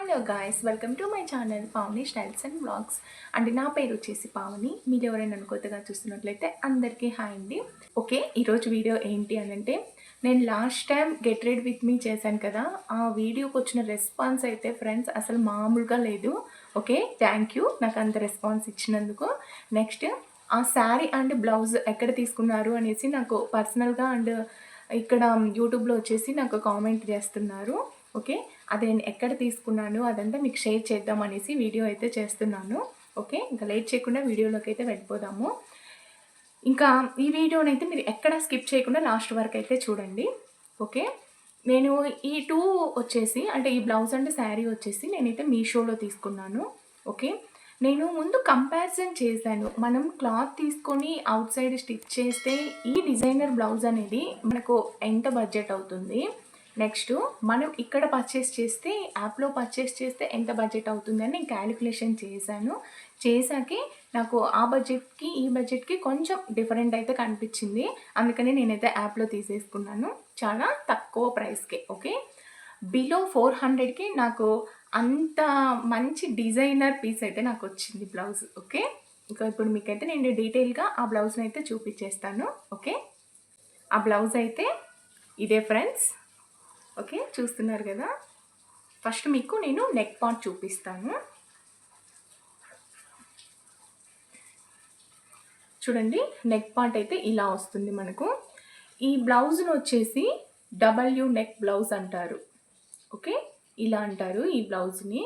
Hello guys, welcome to my channel Pavani styles and blogs. And నా పేరు వచ్చేసి పావని. మీరు ఎవరైనా కొత్తగా చూస్తున్నట్లయితే అందరికీ హాయ్ అండి. ఓకే, ఈరోజు వీడియో ఏంటి అని అంటే, నేను last time get ready with me చేశాను కదా, ఆ వీడియోకి వచ్చిన రెస్పాన్స్ అయితే ఫ్రెండ్స్ అసలు మామూలుగా లేదు. ఓకే, థ్యాంక్ యూ నాకు అంత రెస్పాన్స్ ఇచ్చినందుకు. నెక్స్ట్ ఆ శారీ అండ్ బ్లౌజ్ ఎక్కడ తీసుకున్నారు అనేసి నాకు పర్సనల్గా అండ్ ఇక్కడ యూట్యూబ్లో వచ్చేసి నాకు కామెంట్ చేస్తున్నారు. ఓకే, అది నేను ఎక్కడ తీసుకున్నాను అదంతా మీకు షేర్ చేద్దాం అనేసి వీడియో అయితే చేస్తున్నాను. ఓకే, ఇంకా లేట్ చేయకుండా వీడియోలోకి అయితే వెళ్ళిపోదాము. ఇంకా ఈ వీడియోనైతే మీరు ఎక్కడ స్కిప్ చేయకుండా లాస్ట్ వరకు అయితే చూడండి. ఓకే, నేను ఈ టూ వచ్చేసి అంటే ఈ బ్లౌజ్ అండ్ శారీ వచ్చేసి నేనైతే మీషోలో తీసుకున్నాను. ఓకే, నేను ముందు కంపారిజన్ చేశాను. మనం క్లాత్ తీసుకొని అవుట్ సైడ్ స్టిచ్ చేస్తే ఈ డిజైనర్ బ్లౌజ్ అనేది మనకు ఎంత బడ్జెట్ అవుతుంది, నెక్స్ట్ మనం ఇక్కడ పర్చేస్ చేస్తే యాప్లో పర్చేస్ చేస్తే ఎంత బడ్జెట్ అవుతుంది అని నేను క్యాలిక్యులేషన్ చేశాను. చేశాకే నాకు ఆ బడ్జెట్కి ఈ బడ్జెట్కి కొంచెం డిఫరెంట్ అయితే కనిపించింది. అందుకని నేనైతే యాప్లో తీసేసుకున్నాను చాలా తక్కువ ప్రైస్కే. ఓకే, బిలో 400కి నాకు అంత మంచి డిజైనర్ పీస్ అయితే నాకు వచ్చింది బ్లౌజ్. ఓకే, ఇంకా ఇప్పుడు మీకైతే నేను డీటెయిల్గా ఆ బ్లౌజ్ని అయితే చూపించేస్తాను. ఓకే, ఆ బ్లౌజ్ అయితే ఇదే ఫ్రెండ్స్. ఓకే, చూస్తున్నారు కదా. ఫస్ట్ మీకు నేను నెక్ పార్ట్ చూపిస్తాను. చూడండి, నెక్ పార్ట్ అయితే ఇలా వస్తుంది మనకు. ఈ బ్లౌజ్ను వచ్చేసి డబ్ల్యూ నెక్ బ్లౌజ్ అంటారు. ఓకే, ఇలా అంటారు ఈ బ్లౌజ్ని.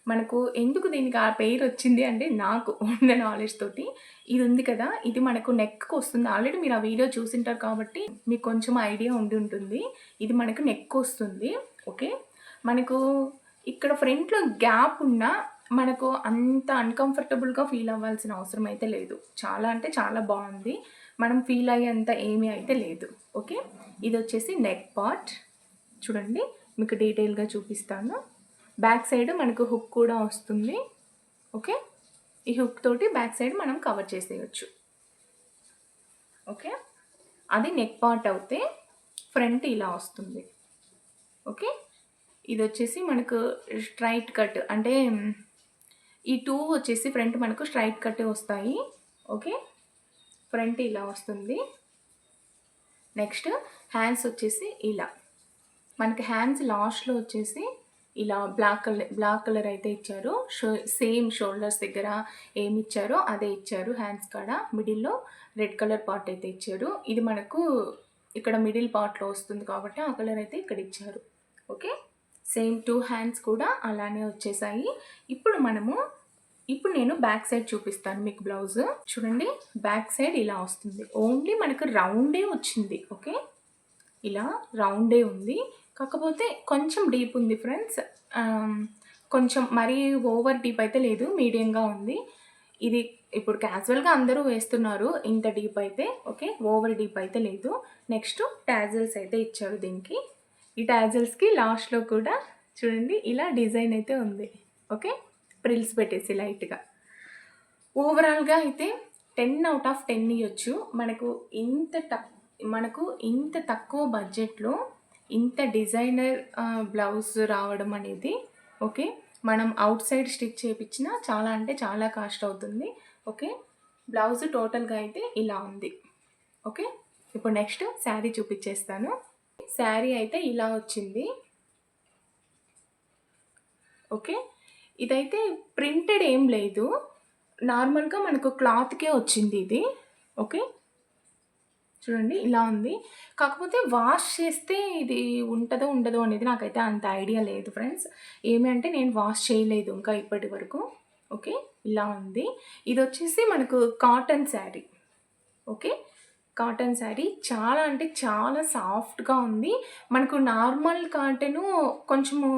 మనకు ఎందుకు దీనికి ఆ పేరు వచ్చింది అంటే, నాకు ఉన్న నాలెడ్జ్ తోటి ఇది ఉంది కదా, ఇది మనకు నెక్కి వస్తుంది. ఆల్రెడీ మీరు ఆ వీడియో చూసింటారు కాబట్టి మీకు కొంచెం ఐడియా ఉండి ఉంటుంది. ఇది మనకు నెక్ వస్తుంది. ఓకే, మనకు ఇక్కడ ఫ్రంట్లో గ్యాప్ ఉన్నా మనకు అంత అన్కంఫర్టబుల్గా ఫీల్ అవ్వాల్సిన అవసరం అయితే లేదు. చాలా అంటే చాలా బాగుంది, మనం ఫీల్ అయ్యేంత ఏమీ అయితే లేదు. ఓకే, ఇది వచ్చేసి నెక్ పార్ట్. చూడండి, మీకు డీటెయిల్గా చూపిస్తాను. బ్యాక్ సైడ్ మనకు హుక్ కూడా వస్తుంది. ఓకే, ఈ హుక్ తోటి బ్యాక్ సైడ్ మనం కవర్ చేసేయచ్చు. ఓకే, అది నెక్ పార్ట్ అవుతే ఫ్రంట్ ఇలా వస్తుంది. ఓకే, ఇది వచ్చేసి మనకు స్ట్రైట్ కట్ అంటే ఈ టూ వచ్చేసి ఫ్రంట్ మనకు స్ట్రైట్ కట్టే వస్తాయి. ఓకే, ఫ్రంట్ ఇలా వస్తుంది. నెక్స్ట్ హ్యాండ్స్ వచ్చేసి ఇలా మనకి హ్యాండ్స్ లాస్ట్లో వచ్చేసి ఇలా బ్లాక్ కలర్ అయితే ఇచ్చారు. సేమ్ షోల్డర్స్ దగ్గర ఏమి ఇచ్చారో అదే ఇచ్చారు. హ్యాండ్స్ కాడ మిడిల్లో రెడ్ కలర్ పార్ట్ అయితే ఇచ్చారు. ఇది మనకు ఇక్కడ మిడిల్ పార్ట్లో వస్తుంది కాబట్టి ఆ కలర్ అయితే ఇక్కడ ఇచ్చారు. ఓకే, సేమ్ టూ హ్యాండ్స్ కూడా అలానే వచ్చేసాయి. ఇప్పుడు నేను బ్యాక్ సైడ్ చూపిస్తాను మీకు బ్లౌజ్. చూడండి, బ్యాక్ సైడ్ ఇలా వస్తుంది. ఓన్లీ మనకు రౌండే వచ్చింది. ఓకే, ఇలా రౌండే ఉంది, కాకపోతే కొంచెం డీప్ ఉంది ఫ్రెండ్స్. కొంచెం మరీ ఓవర్ డీప్ అయితే లేదు, మీడియంగా ఉంది. ఇది ఇప్పుడు క్యాజువల్గా అందరూ వేస్తున్నారు ఇంత డీప్ అయితే. ఓకే, ఓవర్ డీప్ అయితే లేదు. నెక్స్ట్ టాజిల్స్ అయితే ఇచ్చారు దీనికి. ఈ టాజిల్స్కి లాస్ట్లో కూడా చూడండి ఇలా డిజైన్ అయితే ఉంది. ఓకే, ప్రిల్స్ పెట్టేసి లైట్గా. ఓవరాల్గా అయితే 10/10 ఇవ్వచ్చు. మనకు ఇంత తక్కువ బడ్జెట్లో ఇంత డిజైనర్ బ్లౌజ్ రావడం అనేది. ఓకే, మనం అవుట్ సైడ్ స్టిచ్ చేయించినా చాలా అంటే చాలా కాస్ట్ అవుతుంది. ఓకే, బ్లౌజ్ టోటల్గా అయితే ఇలా ఉంది. ఓకే, ఇప్పుడు నెక్స్ట్ శారీ చూపించేస్తాను. శారీ అయితే ఇలా వచ్చింది. ఓకే, ఇదైతే ప్రింటెడ్ ఏం లేదు, నార్మల్గా మనకు క్లాత్కే వచ్చింది ఇది. ఓకే, చూడండి ఇలా ఉంది. కాకపోతే వాష్ చేస్తే ఇది ఉంటుందో ఉండదో అనేది నాకైతే అంత ఐడియా లేదు ఫ్రెండ్స్. ఏమి అంటే నేను వాష్ చేయలేదు ఇంకా ఇప్పటి వరకు. ఓకే, ఇలా ఉంది. ఇది వచ్చేసి మనకు cotton sari. Okay, cotton sari చాలా అంటే చాలా సాఫ్ట్గా ఉంది. మనకు నార్మల్ కాటను కొంచెము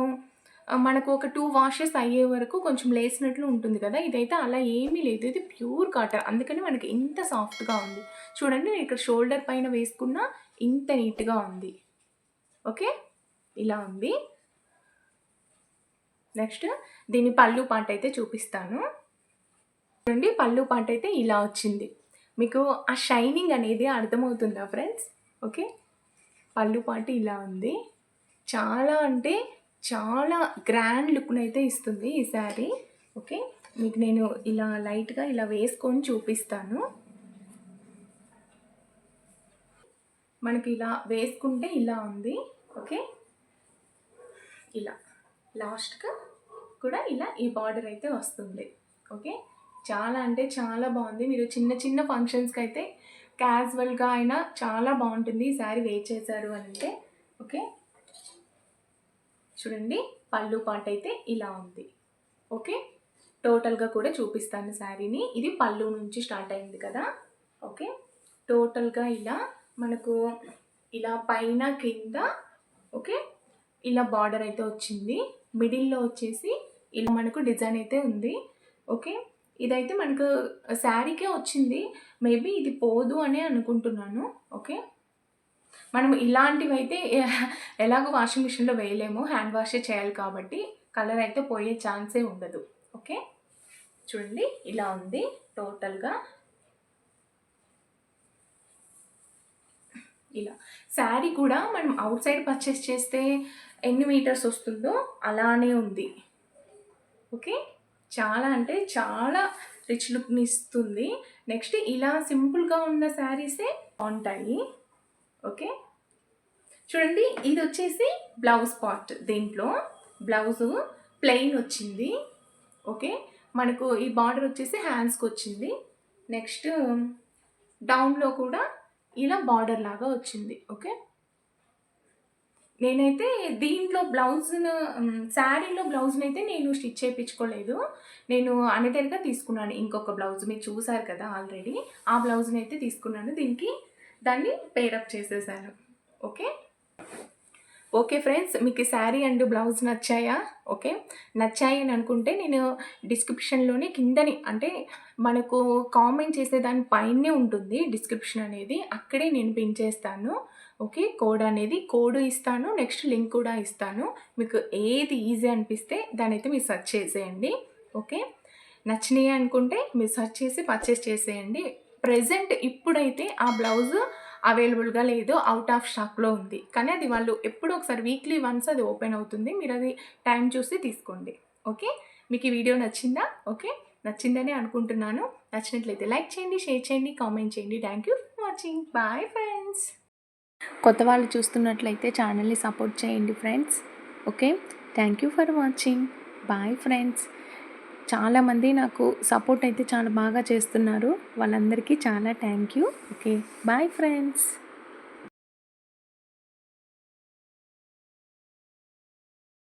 మనకు ఒక 2 వాషెస్ అయ్యే వరకు కొంచెం లేసినట్లు ఉంటుంది కదా, ఇదైతే అలా ఏమీ లేదు. ఇది ప్యూర్ కాటన్, అందుకని మనకి ఇంత సాఫ్ట్గా ఉంది. చూడండి, నేను ఇక్కడ షోల్డర్ పైన వేసుకున్న ఇంత నీట్గా ఉంది. ఓకే, ఇలా ఉంది. నెక్స్ట్ దీని పళ్ళు పార్ట్ అయితే చూపిస్తాను. చూడండి, పళ్ళు పార్ట్ అయితే ఇలా వచ్చింది. మీకు ఆ షైనింగ్ అనేది అర్థమవుతుందా ఫ్రెండ్స్? ఓకే, పళ్ళు పార్ట్ ఇలా ఉంది. చాలా అంటే చాలా గ్రాండ్ లుక్‌నైతే ఇస్తుంది ఈ శారీ. ఓకే. మీకు నేను ఇలా లైట్‌గా ఇలా వేసుకొని చూపిస్తాను. మనకి ఇలా వేసుకుంటే ఇలా ఉంది. ఓకే. ఇలా లాస్ట్‌గా కూడా ఇలా ఈ బార్డర్ అయితే వస్తుంది. ఓకే. చాలా అంటే చాలా బాగుంది. మీరు చిన్న చిన్న ఫంక్షన్స్‌కి అయితే క్యాజువల్‌గా అయినా చాలా బాగుంటుంది ఈ శారీ వేర్ చేశారు అని అంటే. ఓకే. చూడండి పళ్ళు పార్ట్ అయితే ఇలా ఉంది. ఓకే. టోటల్‌గా కూడా చూపిస్తాను శారీని. ఇది పళ్ళు నుంచి స్టార్ట్ అయింది కదా. ఓకే. టోటల్‌గా ఇలా మనకు ఇలా పైన కింద ఓకే ఇలా బార్డర్ అయితే వచ్చింది. మిడిల్‌లో వచ్చేసి ఇలా మనకు డిజైన్ అయితే ఉంది. ఓకే. ఇదైతే మనకు శారీకే వచ్చింది. మేబీ ఇది పోదు అనే అనుకుంటున్నాను. ఓకే. మనం ఇలాంటివైతే ఎలాగో వాషింగ్ మిషన్‌లో వేయలేము. హ్యాండ్ వాషే చేయాలి కాబట్టి కలర్ అయితే పోయే ఛాన్సే ఉండదు. ఓకే. చూడండి ఇలా ఉంది టోటల్‌గా. ఇలా శారీ కూడా మనం అవుట్ సైడ్ పర్చేస్ చేస్తే ఎన్ని మీటర్స్ వస్తుందో అలానే ఉంది. ఓకే. చాలా అంటే చాలా రిచ్ లుక్‌ని ఇస్తుంది. నెక్స్ట్ ఇలా సింపుల్‌గా ఉన్న శారీసే బాగుంటాయి. ఓకే. చూడండి ఇది వచ్చేసి బ్లౌజ్ పార్ట్. దీంట్లో బ్లౌజు ప్లెయిన్ వచ్చింది. ఓకే. మనకు ఈ బార్డర్ వచ్చేసి హ్యాండ్స్కి వచ్చింది. నెక్స్ట్ డౌన్లో కూడా ఇలా బార్డర్ లాగా వచ్చింది. ఓకే. నేనైతే దీంట్లో బ్లౌజ్‌ను శారీలో బ్లౌజ్‌నైతే నేను స్టిచ్ చేయించుకోలేదు. నేను అనదర్‌గా తీసుకున్నాను ఇంకొక బ్లౌజ్. మీరు చూసారు కదా ఆల్రెడీ. ఆ బ్లౌజ్‌నైతే తీసుకున్నాను. దీనికి దాన్ని పేరప్ చేసేసాను. ఓకే. ఓకే ఫ్రెండ్స్, మీకు శారీ అండ్ బ్లౌజ్ నచ్చాయా? ఓకే. నచ్చాయి అని అనుకుంటే నేను డిస్క్రిప్షన్‌లోనే కిందని అంటే మనకు కామెంట్ చేసేదాని పైనే ఉంటుంది డిస్క్రిప్షన్ అనేది. అక్కడే నేను పిన్ చేస్తాను. ఓకే. కోడ్ ఇస్తాను. నెక్స్ట్ లింక్ కూడా ఇస్తాను. మీకు ఏది ఈజీ అనిపిస్తే దాన్నైతే మీరు సెర్చ్ చేసేయండి. ఓకే. నచ్చినాయి అనుకుంటే మీరు సెర్చ్ చేసి పర్చేస్ చేసేయండి. ప్రెజెంట్ ఇప్పుడైతే ఆ బ్లౌజ్ అవైలబుల్‌గా లేదు. ఔట్ ఆఫ్ స్టాక్‌లో ఉంది. కానీ అది వాళ్ళు ఎప్పుడో ఒకసారి వీక్లీ వన్స్ అది ఓపెన్ అవుతుంది. మీరు అది టైం చూసి తీసుకోండి. ఓకే. మీకు ఈ వీడియో నచ్చిందా? ఓకే. నచ్చిందనే అనుకుంటున్నాను. నచ్చినట్లయితే లైక్ చేయండి, షేర్ చేయండి, కామెంట్ చేయండి. Thank you for watching. Bye friends. కొత్త వాళ్ళు చూస్తున్నట్లయితే ఛానల్ని సపోర్ట్ చేయండి friends. Okay. Thank you for watching. Bye friends. చాలామంది నాకు సపోర్ట్ అయితే చాలా బాగా చేస్తున్నారు. వాళ్ళందరికీ చాలా thank you. Okay. Bye friends.